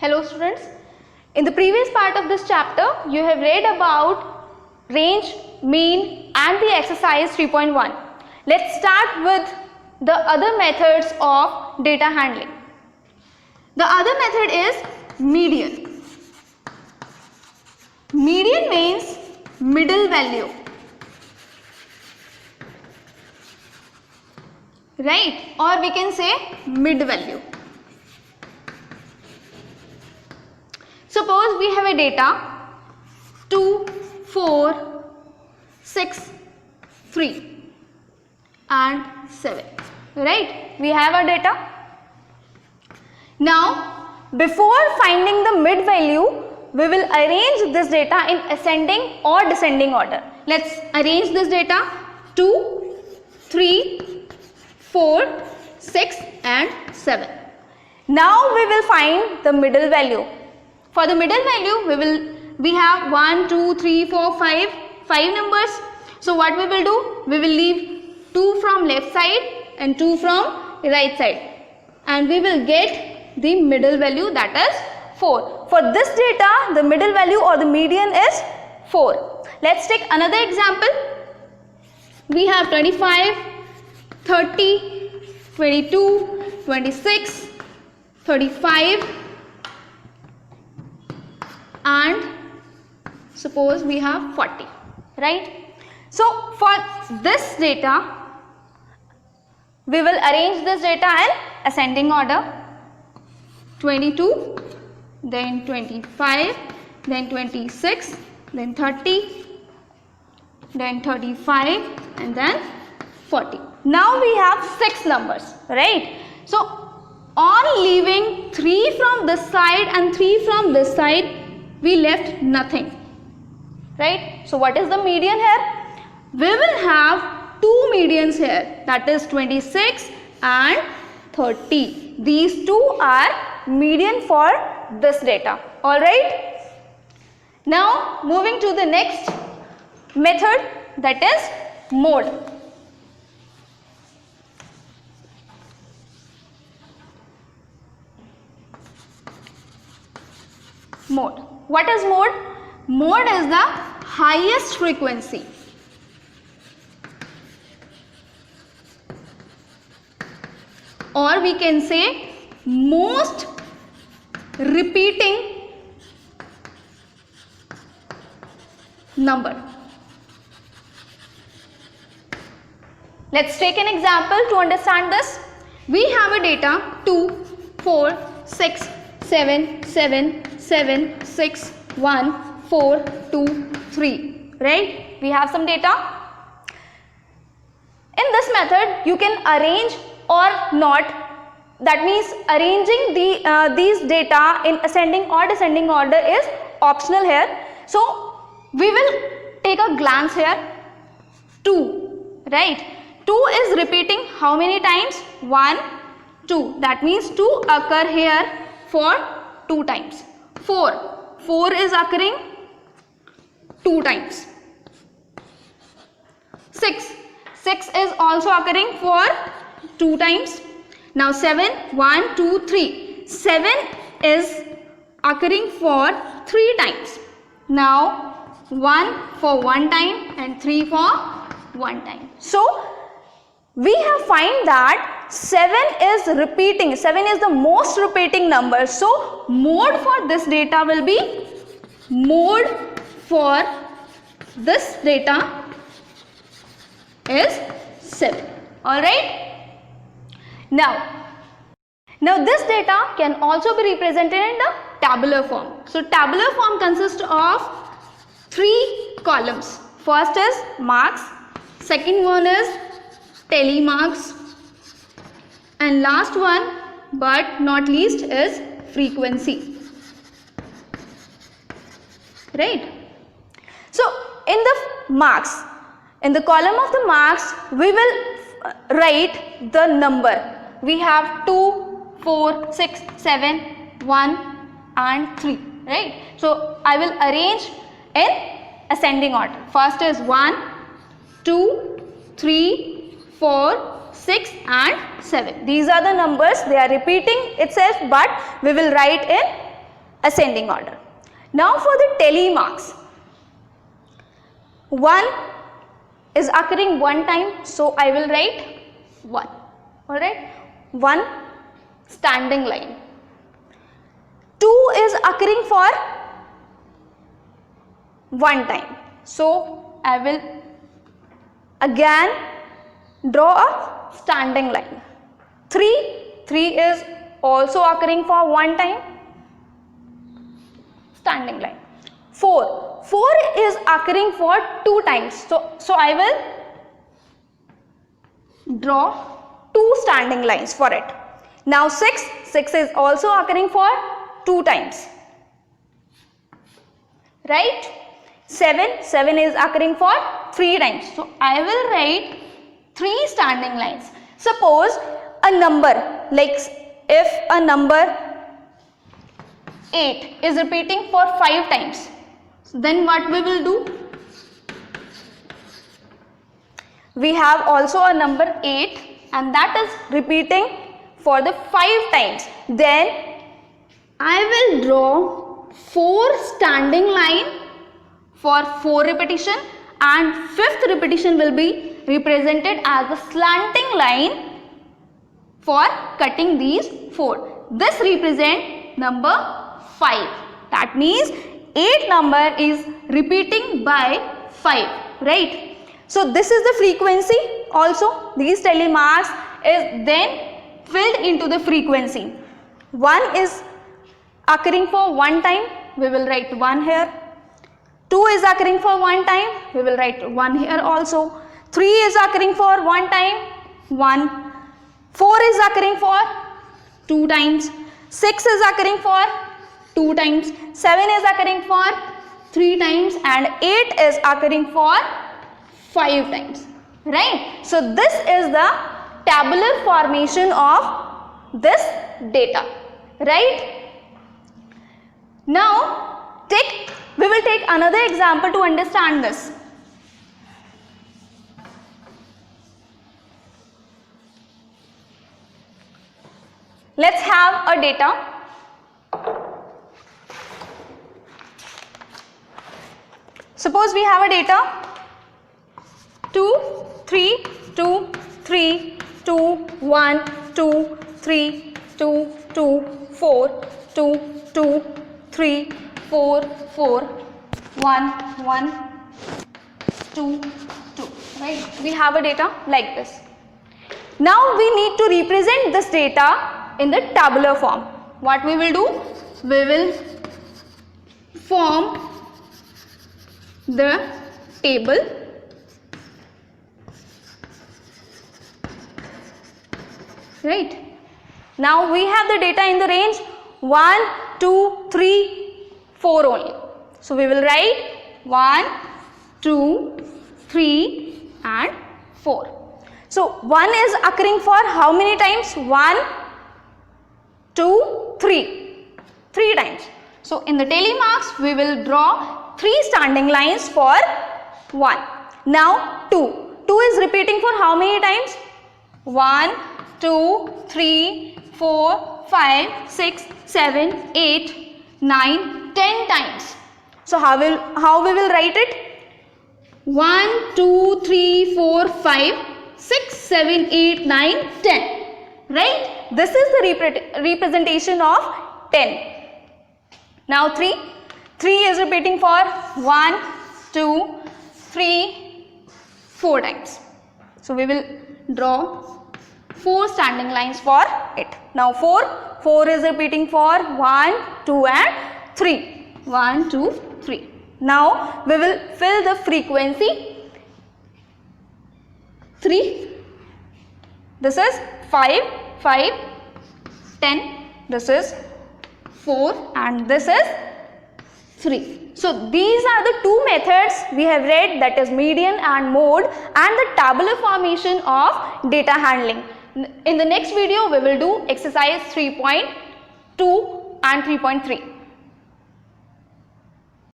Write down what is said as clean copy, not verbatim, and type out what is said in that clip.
Hello students, in the previous part of this chapter you have read about range, mean and the exercise 3.1. Let's start with the other methods of data handling. The other method is median. Median means middle value, right? Or we can say mid value. Suppose we have a data 2, 4, 6, 3 and 7, right? We have our data. Now, before finding the mid value, we will arrange this data in ascending or descending order. Let's arrange this data 2, 3, 4, 6 and 7. Now we will find the middle value. For the middle value, we have 1, 2, 3, 4, 5 numbers. So what we will do? We will leave 2 from left side and 2 from right side, and we will get the middle value, that is 4. For this data, the middle value or the median is 4. Let's take another example. We have 25, 30, 22, 26, 35 and suppose we have 40, right? So for this data, we will arrange this data in ascending order. 22, then 25, then 26, then 30, then 35 and then 40. Now we have 6 numbers, right? So on leaving 3 from this side and 3 from this side, we left nothing, right? So what is the median here? We will have 2 medians here, that is 26 and 30. These 2 are median for this data, alright? Now moving to the next method, that is mode. Mode. What is mode? Mode is the highest frequency. Or we can say most repeating number. Let's take an example to understand this. We have a data 2, 4, 6, 7, 7, 7, 6, 1, 4, 2, 3, right? We have some data. In this method, you can arrange or not. That means arranging these data in ascending or descending order is optional here. So we will take a glance here. 2, right? 2 is repeating how many times? 1, 2. That means 2 occur here for 2 times. 4 is occurring 2 times. 6 is also occurring for 2 times. Now 7, 1, 2, 3. 7 is occurring for 3 times. Now 1 for 1 time and 3 for 1 time. So we have find that 7 is repeating. 7 is the most repeating number. So mode for this data will be, mode for this data is 7. Alright. Now this data can also be represented in the tabular form. So tabular form consists of 3 columns. First is marks, second one is tally marks, and last one but not least is frequency, right? So in the marks, in the column of the marks, we will write the number. We have 2, 4, 6, 7, 1 and 3, right? So I will arrange in ascending order. First is 1, 2, 3, 4, 6 and 7. These are the numbers, they are repeating itself, but we will write in ascending order. Now for the tally marks, 1 is occurring one time, so I will write 1. Alright, 1 standing line. 2 is occurring for one time, so I will again draw a standing line. 3 is also occurring for one time, standing line. 4 is occurring for two times, so I will draw two standing lines for it. Now 6 is also occurring for two times, right? 7 is occurring for three times, so I will write three standing lines. Suppose a number, like if a number 8 is repeating for 5 times, then what we will do? We have also a number 8 and that is repeating for the 5 times. Then I will draw 4 standing line for 4 repetition, and 5th repetition will be represented as a slanting line for cutting these 4. This represent number 5. That means 8 number is repeating by 5, right? So this is the frequency also. These tally marks is then filled into the frequency. 1 is occurring for one time, we will write 1 here. 2 is occurring for one time, we will write 1 here also. 3 is occurring for one time, 1. 4 is occurring for 2 times. 6 is occurring for 2 times. 7 is occurring for 3 times, and 8 is occurring for 5 times, right? So this is the tabular formation of this data, right? Now we will take another example to understand this. Let's have a data. Suppose we have a data 2, 3, 2, 3, 2, 1, 2, 3, 2, 2, 4, 2, 2, 3, 4, 4, 1, 1, 2, 2, right? We have a data like this. Now we need to represent this data in the tabular form. What we will do? We will form the table right. Now we have the data in the range 1, 2, 3, 4 only. So we will write 1, 2, 3 and 4. So 1 is occurring for how many times? 1, 2, 3. 3 times. So in the tally marks we will draw 3 standing lines for 1. Now 2. 2 is repeating for how many times? 1, 2, 3, 4, 5, 6, 7, 8, 9, 10 times. So how we will write it? 1, 2, 3, 4, 5, 6, 7, 8, 9, 10. Right? This is the representation of 10. Now 3. 3 is repeating for 1, 2, 3, 4 times. So we will draw 4 standing lines for it. Now 4 is repeating for 1, 2 and 3. 1, 2, 3. Now we will fill the frequency 3. This is 5, 5, 10. This is 4 and this is 3. So these are the two methods we have read, that is median and mode, and the tabular formation of data handling. In the next video we will do exercise 3.2 and 3.3.